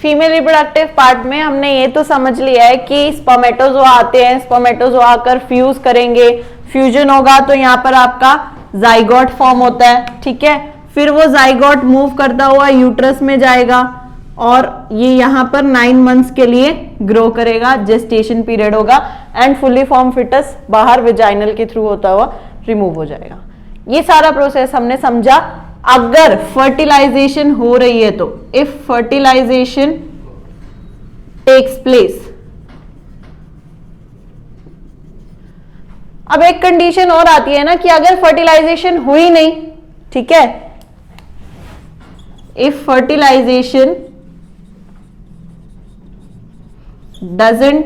Female reproductive part में हमने ये तो समझ लिया है कि स्पर्मेटोजोआ आते हैं, स्पर्मेटोजोआ आकर फ्यूज करेंगे, फ्यूजन होगा तो यहाँ पर आपका जाइगोट फॉर्म होता है, ठीक है। फिर वो जाइगोट मूव करता हुआ यूट्रस में जाएगा और ये यहाँ पर 9 मंथ्स के लिए ग्रो करेगा, जेस्टेशन पीरियड होगा एंड फुली फॉर्म फिटस बाहर वेजाइनल के थ्रू होता हुआ रिमूव हो जाएगा। ये सारा प्रोसेस हमने समझा। अगर फर्टिलाइजेशन हो रही है तो इफ फर्टिलाइजेशन टेक्स प्लेस, अब एक कंडीशन और आती है ना कि अगर फर्टिलाइजेशन हुई नहीं, ठीक है, if fertilisation doesn't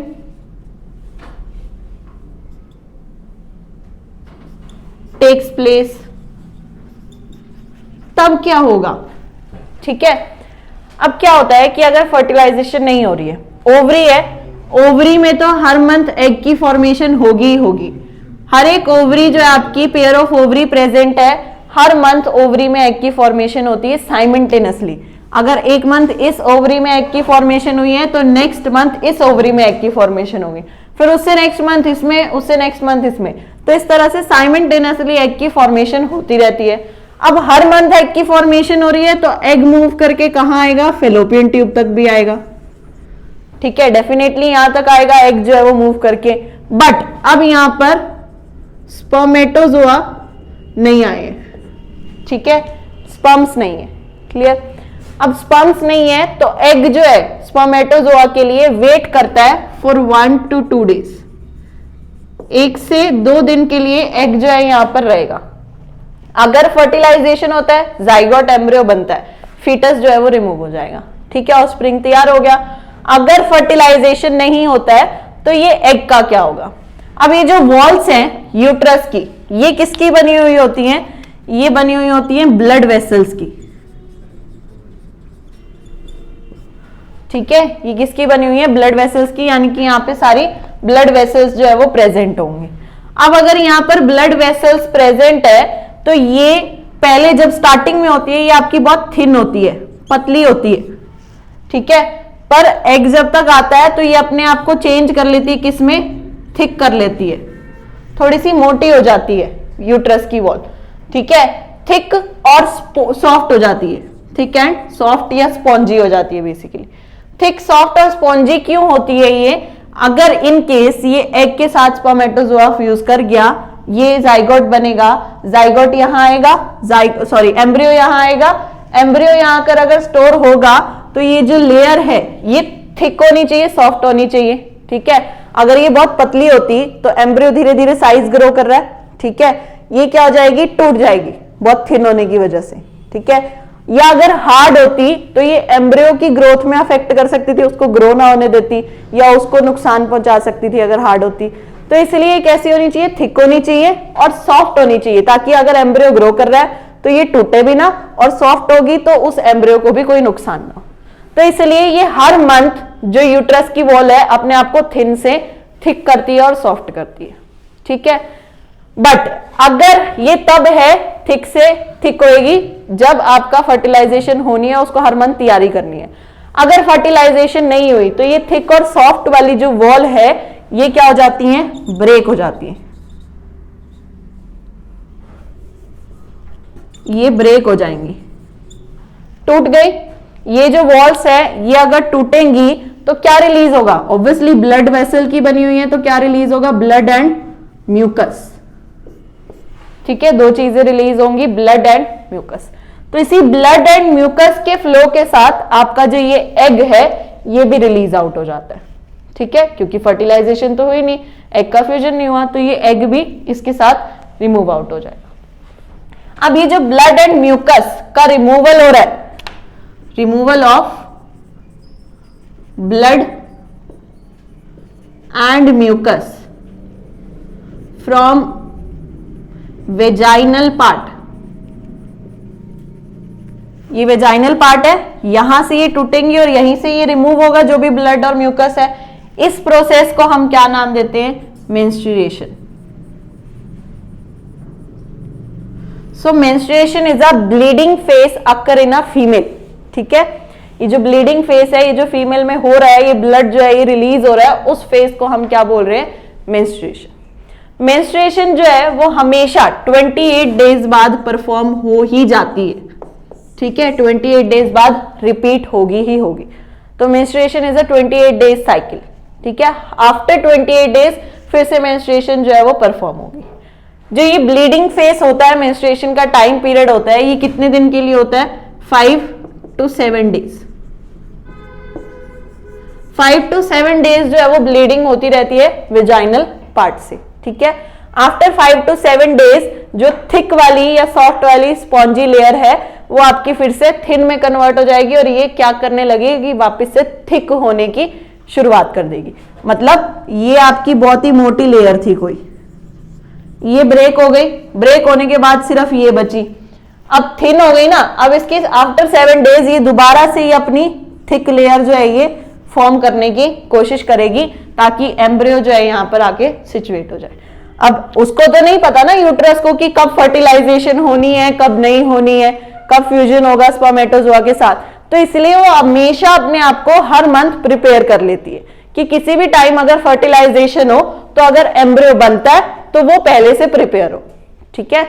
takes place, तब क्या होगा, ठीक है। अब क्या होता है कि अगर फर्टिलाइजेशन नहीं हो रही है, ओवरी है, ओवरी में तो हर मंथ एग की फॉर्मेशन होगी ही होगी। हर एक ओवरी जो है आपकी पेयर ऑफ ओवरी प्रेजेंट है, हर मंथ ओवरी में एग की फॉर्मेशन होती है साइमल्टेनियसली। अगर एक मंथ इस ओवरी में एग की फॉर्मेशन हुई है तो नेक्स्ट मंथ इस ओवरी में एग की फॉर्मेशन होगी, फिर उससे नेक्स्ट मंथ इसमें, उससे नेक्स्ट मंथ इसमें, तो इस तरह से साइमल्टेनियसली एग की फॉर्मेशन होती रहती है। अब हर मंथ एग की फॉर्मेशन हो रही है तो एग मूव करके कहां आएगा, फेलोपियन ट्यूब तक भी आएगा, ठीक है, डेफिनेटली यहां तक आएगा एग जो है वो मूव करके। बट अब यहां पर स्पर्मेटोजोआ नहीं आए, ठीक है, स्पर्म्स नहीं है, क्लियर। अब स्पर्म्स नहीं है तो एग जो है स्पर्मेटोजोआ के लिए वेट करता है फॉर 1 to 2 days, 1 से 2 दिन के लिए एग जो है यहां पर रहेगा। अगर फर्टिलाइजेशन होता है जाइगोट एम्ब्रियो बनता है, फीटस जो है वो रिमूव हो जाएगा, ठीक है, ऑफस्प्रिंग तैयार हो गया। अगर फर्टिलाइजेशन नहीं होता है तो ये एग का क्या होगा। अब ये जो वॉल्स हैं यूट्रस की, ये किसकी बनी हुई होती हैं, ये बनी हुई होती हैं ब्लड वेसल्स की, ठीक है, ये किसकी बनी हुई है, ब्लड वेसल्स की, यानी कि यहाँ पे सारी ब्लड वेसल्स जो है वो प्रेजेंट होंगे। अब अगर यहाँ पर ब्लड वेसल्स प्रेजेंट है तो ये पहले जब स्टार्टिंग में होती है ये आपकी बहुत थिन होती है, पतली होती है, ठीक है, पर एग जब तक आता है तो ये अपने आप को चेंज कर लेती है, किसमें, थिक कर लेती है, थोड़ी सी मोटी हो जाती है यूट्रस की वॉल, ठीक है, थिक और सॉफ्ट हो जाती है, थिक एंड सॉफ्ट या स्पॉन्जी हो जाती है बेसिकली। थिक, सॉफ्ट और स्पॉन्जी क्यों होती है ये, अगर इन केस ये एग के साथ स्पर्मेटोजोआ फ्यूज कर गया, ये जाइगोट बनेगा, जाइगोट यहां आएगा, एम्ब्रियो यहां आएगा, एम्ब्रियो यहां आकर अगर स्टोर होगा तो ये जो लेयर है ये थिक होनी चाहिए, सॉफ्ट होनी चाहिए, ठीक है। अगर ये बहुत पतली होती तो एम्ब्रियो धीरे धीरे साइज ग्रो कर रहा है, ठीक है, ये क्या हो जाएगी, टूट जाएगी बहुत थिन होने की वजह से, ठीक है। या अगर हार्ड होती तो ये एम्ब्रियो की ग्रोथ में अफेक्ट कर सकती थी, उसको ग्रो ना होने देती या उसको नुकसान पहुंचा सकती थी अगर हार्ड होती। तो इसलिए कैसी होनी चाहिए, थिक होनी चाहिए और सॉफ्ट होनी चाहिए, ताकि अगर एम्ब्रियो ग्रो कर रहा है तो ये टूटे भी ना, और सॉफ्ट होगी तो उस एम्ब्रियो को भी कोई नुकसान ना हो। तो इसलिए ये हर मंथ जो यूट्रस की वॉल है अपने आप को थिन से थिक करती है और सॉफ्ट करती है, ठीक है। बट अगर ये तब है थिक से थिक होएगी जब आपका फर्टिलाइजेशन होनी है, उसको हर मंथ तैयारी करनी है। अगर फर्टिलाइजेशन नहीं हुई तो ये थिक और सॉफ्ट वाली जो वॉल है ये क्या हो जाती हैं, ब्रेक हो जाती है, ये ब्रेक हो जाएंगी, टूट गई। ये जो वॉल्स है ये अगर टूटेंगी तो क्या रिलीज होगा, ऑब्वियसली ब्लड वेसल की बनी हुई है तो क्या रिलीज होगा, ब्लड एंड म्यूकस, ठीक है, दो चीजें रिलीज होंगी, ब्लड एंड म्यूकस। तो इसी ब्लड एंड म्यूकस के फ्लो के साथ आपका जो ये एग है ये भी रिलीज आउट हो जाता है, ठीक है, क्योंकि फर्टिलाइजेशन तो हुई नहीं, एग का फ्यूजन नहीं हुआ, तो ये एग भी इसके साथ रिमूव आउट हो जाएगा। अब ये जो ब्लड एंड म्यूकस का रिमूवल हो रहा है, removal of blood and mucus from vaginal part, ये वेजाइनल पार्ट है, यहां से ये टूटेंगी और यहीं से ये रिमूव होगा जो भी ब्लड और म्यूकस है। इस प्रोसेस को हम क्या नाम देते हैं, menstruation. So menstruation is a bleeding face occur in a female, ठीक है। ये जो ब्लीडिंग फेस है, ये जो फीमेल में हो रहा है, ये ब्लड जो है ये रिलीज हो रहा है, उस फेस को हम क्या बोल रहे हैं? मेंस्ट्रुएशन। मेंस्ट्रुएशन जो है वो हमेशा 28 डेज बाद परफॉर्म हो ही जाती है, ठीक है, 28 डेज बाद रिपीट होगी ही होगी। तो menstruation is a 28 days cycle, ठीक है। आफ्टर 28 डेज फिर से मेंस्ट्रुएशन जो है वो परफॉर्म होगी। जो ये ब्लीडिंग फेस होता है, मेंस्ट्रुएशन का टाइम पीरियड होता है, ये कितने दिन के लिए होता है? 5 to 7 डेज। 5 to 7 डेज जो है वो ब्लीडिंग होती रहती है विजाइनल पार्ट से, ठीक है। आफ्टर 5 to 7 डेज जो थिक वाली या सॉफ्ट वाली स्पॉन्जी लेयर है वो आपकी फिर से थिन में कन्वर्ट हो जाएगी और ये क्या करने लगेगी? वापस से थिक होने की शुरुआत कर देगी। मतलब ये आपकी बहुत ही मोटी लेयर थी कोई, ये ब्रेक हो गई, ब्रेक होने के बाद सिर्फ ये बची, अब थिन हो गई ना। अब इसके आफ्टर 7 डेज ये दोबारा से ये अपनी थिक लेयर जो है ये फॉर्म करने की कोशिश करेगी ताकि एम्ब्रियो जो है यहाँ पर आके सिचुएट हो जाए। अब उसको तो नहीं पता ना यूट्रस को कि कब फर्टिलाइजेशन होनी है, कब नहीं होनी है, कब फ्यूजन होगा स्पर्मेटोजोआ के साथ, तो इसलिए वो हमेशा अपने आप को हर मंथ प्रिपेयर कर लेती है कि किसी भी टाइम अगर फर्टिलाइजेशन हो तो अगर एम्ब्रियो बनता है तो वो पहले से प्रिपेयर हो, ठीक है।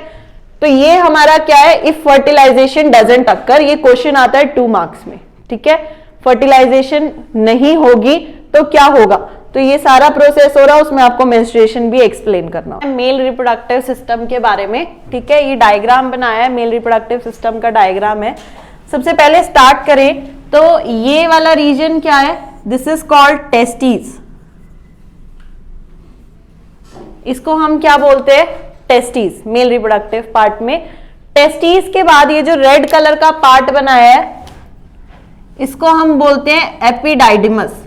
तो ये हमारा क्या है? इफ फर्टिलाइजेशन डजंट अक्कर, ये क्वेश्चन आता है 2 मार्क्स में, ठीक है। फर्टिलाइजेशन नहीं होगी तो क्या होगा? तो ये सारा प्रोसेस हो रहा है, उसमें आपको मेंस्ट्रुएशन भी एक्सप्लेन करना है। मेल रिप्रोडक्टिव सिस्टम के बारे में, ठीक है, ये डायग्राम बनाया है, मेल रिप्रोडक्टिव सिस्टम का डायग्राम है। सबसे पहले स्टार्ट करें तो ये वाला रीजन क्या है? This is called testis. इसको हम क्या बोलते हैं? टेस्टिस। मेल रिप्रोडक्टिव पार्ट में टेस्टिस के बाद ये जो रेड कलर का पार्ट बनाया है इसको हम बोलते हैं एपिडाइडिमस।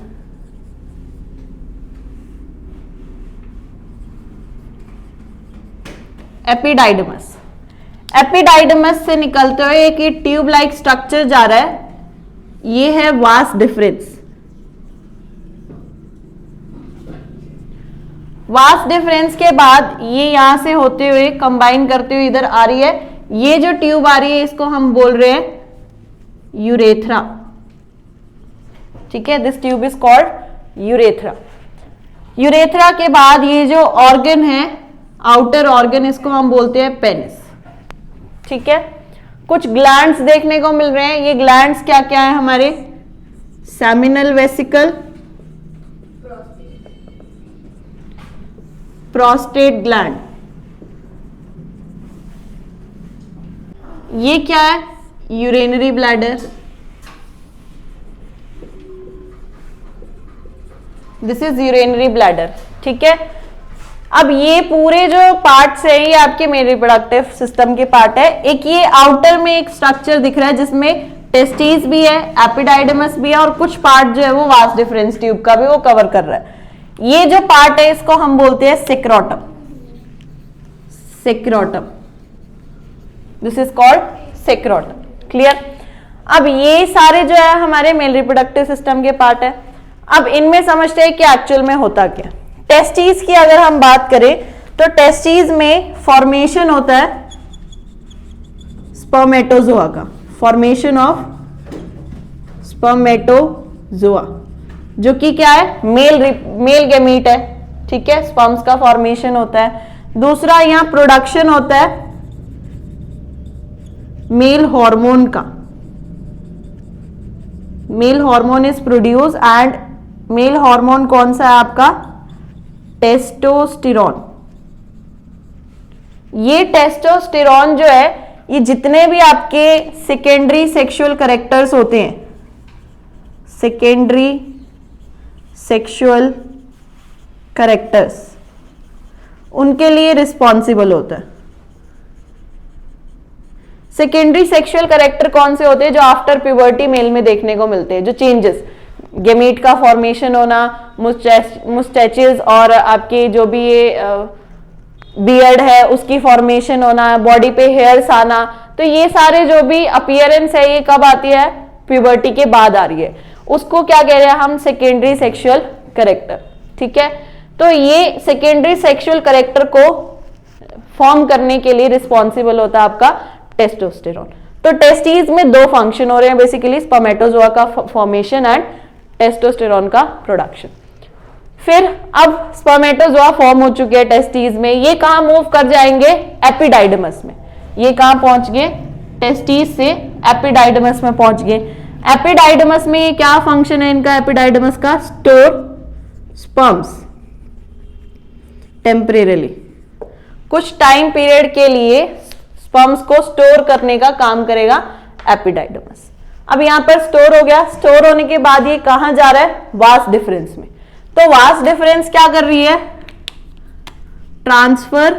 एपिडाइडमस। एपिडाइडमस से निकलते हुए एक ट्यूब लाइक स्ट्रक्चर जा रहा है, ये है वास डिफरेंस। वास डिफरेंस के बाद ये यहां से होते हुए कंबाइन करते हुए इधर आ रही है, ये जो ट्यूब आ रही है इसको हम बोल रहे हैं यूरेथ्रा, ठीक है। This tube is called urethra. Urethra के बाद ये जो ऑर्गन है, आउटर ऑर्गन, इसको हम बोलते हैं पेनिस, ठीक है। कुछ ग्लैंड्स देखने को मिल रहे हैं, ये ग्लैंड्स क्या क्या है हमारे? सेमिनल वेसिकल, प्रोस्टेट ग्लैंड, ये क्या है? Urinary bladder, this is urinary bladder, ठीक है। अब ये पूरे जो पार्ट्स हैं ये आपके मेल रिप्रोडक्टिव सिस्टम के पार्ट है। एक ये आउटर में एक स्ट्रक्चर दिख रहा है जिसमें टेस्टिस भी है, एपिडाइडमस भी है और कुछ पार्ट जो है वो वास डिफरेंस ट्यूब का भी वो कवर कर रहा है। ये जो पार्ट है इसको हम बोलते हैं सेक्रोटम। सेक्रोटम, दिस इज कॉल्ड सेक्रोटम, क्लियर। अब ये सारे जो है हमारे मेल रिप्रोडक्टिव सिस्टम के पार्ट है। अब इनमें समझते हैं कि एक्चुअल में होता क्या। टेस्टिस की अगर हम बात करें तो टेस्टिस में फॉर्मेशन होता है स्पर्मेटोजोआ का, फॉर्मेशन ऑफ स्पर्मेटोजोआ, जो कि क्या है? मेल गैमीट है, ठीक है। स्पर्म्स का फॉर्मेशन होता है। दूसरा यहां प्रोडक्शन होता है मेल हार्मोन का, male hormone is produce and male hormone कौन सा है आपका? टेस्टोस्टेरोन। ये टेस्टोस्टेरोन जो है ये जितने भी आपके सेकेंडरी सेक्सुअल कैरेक्टर्स होते हैं, सेकेंडरी सेक्सुअल कैरेक्टर्स, उनके लिए रिस्पॉन्सिबल होता है। सेकेंडरी सेक्सुअल कैरेक्टर कौन से होते हैं? जो आफ्टर प्यूबर्टी मेल में देखने को मिलते हैं, जो चेंजेस, गेमीट का फॉर्मेशन होना, मुस्टैचेस और आपके जो भी ये बियर्ड है उसकी फॉर्मेशन होना, बॉडी पे हेयर्स आना, तो ये सारे जो भी अपीयरेंस है ये कब आती है? प्यूबर्टी के बाद आ रही है। उसको क्या कह रहे हैं हम? सेकेंडरी सेक्सुअल कैरेक्टर, ठीक है। तो ये सेकेंडरी सेक्सुअल कैरेक्टर को फॉर्म करने के लिए रिस्पॉन्सिबल होता है आपका टेस्टोस्टेरोन। तो टेस्टिस में दो फंक्शन हो रहे हैं बेसिकली, स्पर्मेटोजोआ का फॉर्मेशन एंड टेस्टोस्टेरोन का प्रोडक्शन। फिर अब स्पर्मेटोजोआ फॉर्म हो चुके हैं टेस्टिस में, ये कहां मूव कर जाएंगे? एपिडाइडमस में। ये कहां पहुंच गए? टेस्टिस से एपिडाइडमस में पहुंच गए। एपिडाइडमस में ये क्या फंक्शन है इनका? एपिडाइडमस का स्टोर स्पर्म्स टेम्परेरली, कुछ टाइम पीरियड के लिए स्पर्म्स को स्टोर करने का काम करेगा एपिडाइडमस। अब यहां पर स्टोर हो गया, स्टोर होने के बाद ये कहां जा रहा है? वास डिफरेंस में। तो वास डिफरेंस क्या कर रही है? Transfer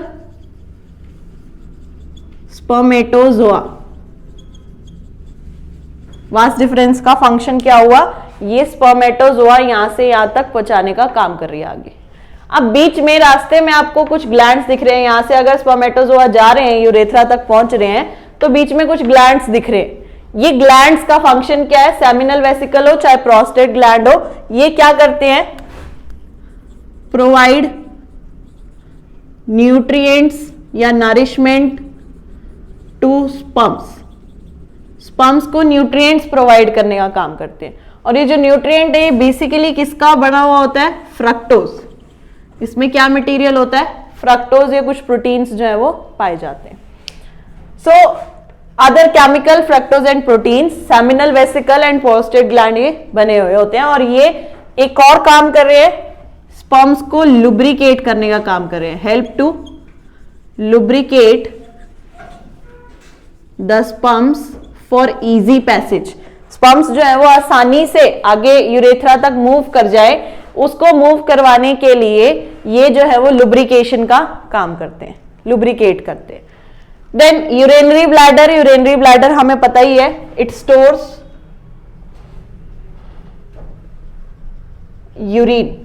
spermatozoa. वास डिफरेंस का फंक्शन क्या हुआ? ये स्पर्मेटोजोआ यहां से यहां तक पहुंचाने का काम कर रही है आगे। अब बीच में रास्ते में आपको कुछ ग्लैंड्स दिख रहे हैं, यहां से अगर स्पर्मेटोजोआ जा रहे हैं, यूरेथ्रा तक पहुंच रहे हैं, तो बीच में कुछ ग्लैंड्स दिख रहे हैं। ये ग्लैंड्स का फंक्शन क्या है? सेमिनल वेसिकल हो चाहे प्रोस्टेट ग्लैंड हो, ये क्या करते हैं? प्रोवाइड न्यूट्रिएंट्स या नरिशमेंट टू स्पर्म्स। स्पर्म्स को न्यूट्रिएंट्स प्रोवाइड करने का काम करते हैं। और ये जो न्यूट्रिएंट है ये बेसिकली किसका बना हुआ होता है? फ्रक्टोज। इसमें क्या मटेरियल होता है? फ्रक्टोज। ये कुछ प्रोटीन्स जो है वो पाए जाते हैं। So other chemical fructose and proteins, seminal vesicle and prostate gland ये बने हुए होते हैं। और ये एक और काम कर रहे हैं, स्पर्म्स को लुब्रिकेट करने का काम कर रहे हैं। Help to lubricate the sperms for easy passage. Sperms जो है वो आसानी से आगे यूरेथ्रा तक मूव कर जाए, उसको मूव करवाने के लिए ये जो है वो लुब्रिकेशन का काम करते हैं, लुब्रिकेट करते हैं। Then urinary bladder, urinary bladder हमें पता ही है, it stores urine,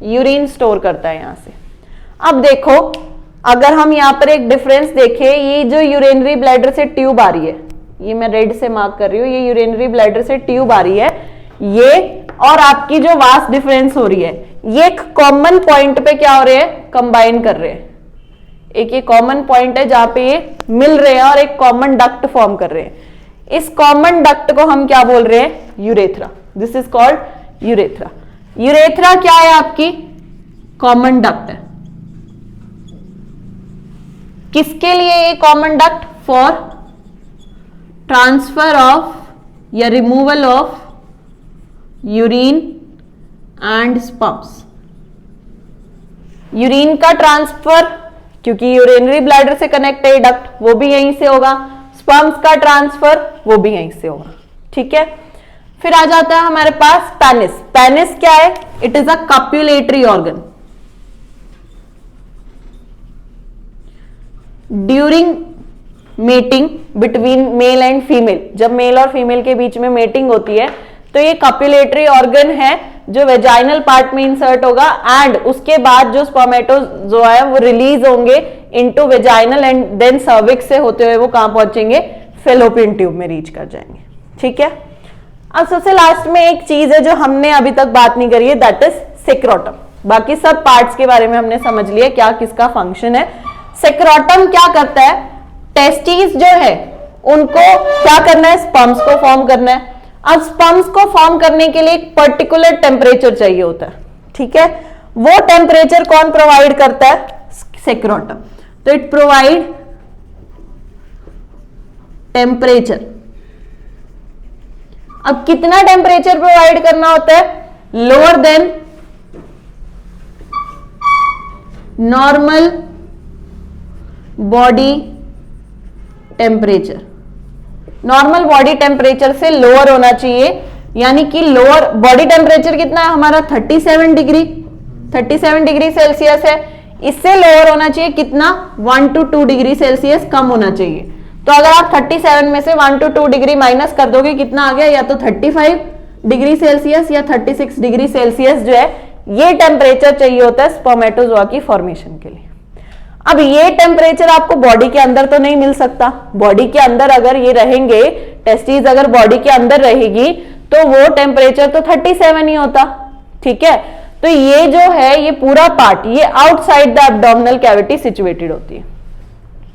urine store करता है यहां से। अब देखो अगर हम यहां पर एक डिफरेंस देखें, ये जो यूरेनरी ब्लैडर से ट्यूब आ रही है, ये मैं रेड से मार्क कर रही हूं, ये यूरेनरी ब्लैडर से ट्यूब आ रही है, ये और आपकी जो वास डिफरेंस हो रही है, ये एक कॉमन पॉइंट पे क्या हो रहे हैं? कंबाइन कर रहे हैं। एक ये कॉमन पॉइंट है जहां पे ये मिल रहे हैं और एक कॉमन डक्ट फॉर्म कर रहे हैं। इस कॉमन डक्ट को हम क्या बोल रहे हैं? Urethra. This is called urethra. Urethra क्या है? आपकी कॉमन डक्ट है। किसके लिए ये common duct? For transfer of या removal of urine and sperms. Urine का ट्रांसफर, क्योंकि यूरिनरी ब्लैडर से कनेक्ट है डक्ट, वो भी यहीं से होगा। स्पर्म्स का ट्रांसफर वो भी यहीं से होगा। ठीक है, फिर आ जाता है हमारे पास पेनिस। पेनिस क्या है? It is a copulatory organ. During mating between male and female, जब मेल और फीमेल के बीच में मेटिंग होती है तो ये कप्युलेटरी ऑर्गन है जो वेजाइनल पार्ट में इंसर्ट होगा, एंड उसके बाद जो स्पर्मेटोजोआ है वो रिलीज होंगे into vaginal and then cervix से होते हुए वो कहां पहुंचेंगे? फेलोपियन ट्यूब में रीच कर जाएंगे। ठीक है, अब सबसे लास्ट में एक चीज है जो हमने अभी तक बात नहीं करी है, दैट इज सेक्रोटम। बाकी सब पार्ट्स के बारे में हमने समझ लिया क्या किसका फंक्शन है। सेक्रोटम क्या करता है? टेस्टिस जो है उनको क्या करना है? स्पर्म्स को फॉर्म करना है। अब स्पर्म्स को फॉर्म करने के लिए एक पर्टिकुलर टेम्परेचर चाहिए होता है। ठीक है, वो टेम्परेचर कौन प्रोवाइड करता है? सेक्रोटम। तो इट प्रोवाइड टेम्परेचर। अब कितना टेम्परेचर प्रोवाइड करना होता है? Lower than normal body temperature. Normal body temperature से लोअर होना चाहिए, यानी कि लोअर बॉडी टेम्परेचर कितना है हमारा? 37 डिग्री, 37 डिग्री सेल्सियस है। इससे लोअर होना चाहिए कितना? 1 to 2 डिग्री सेल्सियस कम होना चाहिए। तो अगर आप 37 में से 1 to 2 डिग्री माइनस कर दोगे, कितना आ गया? या तो 35 डिग्री सेल्सियस या 36 डिग्री सेल्सियस जो है, ये टेम्परेचर चाहिए होता है स्पर्मेटोजोआ की फॉर्मेशन के लिए। अब ये टेम्परेचर आपको बॉडी के अंदर तो नहीं मिल सकता। बॉडी के अंदर अगर ये रहेंगे, टेस्टिस अगर बॉडी के अंदर रहेगी तो वो टेम्परेचर तो 37 ही होता। ठीक है, तो ये जो है ये पूरा पार्ट ये outside the abdominal cavity situated होती है।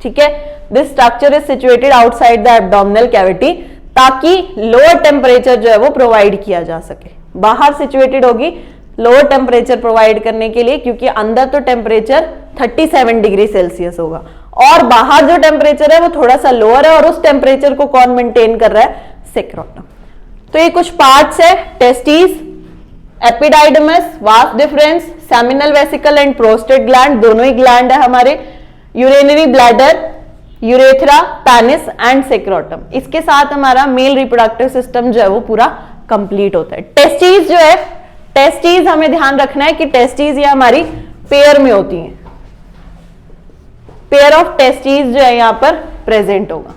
ठीक है, this structure is situated outside the abdominal cavity, ताकि लोअर टेम्परेचर जो है वो प्रोवाइड किया जा सके। बाहर सिचुएटेड होगी लोअर टेम्परेचर प्रोवाइड करने के लिए, क्योंकि अंदर तो टेम्परेचर 37 डिग्री सेल्सियस होगा और बाहर जो टेम्परेचर है वो थोड़ा सा लोअर है, और उस टेम्परेचर को कौन मेंटेन कर रहा है? सेक्रोटम। तो ये कुछ पार्ट्स है, testis, epididymis, vas deferens, seminal vesicle and prostate gland, दोनों ही ग्लैंड है हमारे, urinary bladder, urethra, penis and scrotum. इसके साथ हमारा मेल रिप्रोडक्टिव सिस्टम जो है वो पूरा कंप्लीट होता है। टेस्टिस जो है, टेस्टिस हमें ध्यान रखना है कि टेस्टिस ये हमारी पेयर में होती हैं, पेयर ऑफ टेस्टिस जो है यहां पर प्रेजेंट होगा।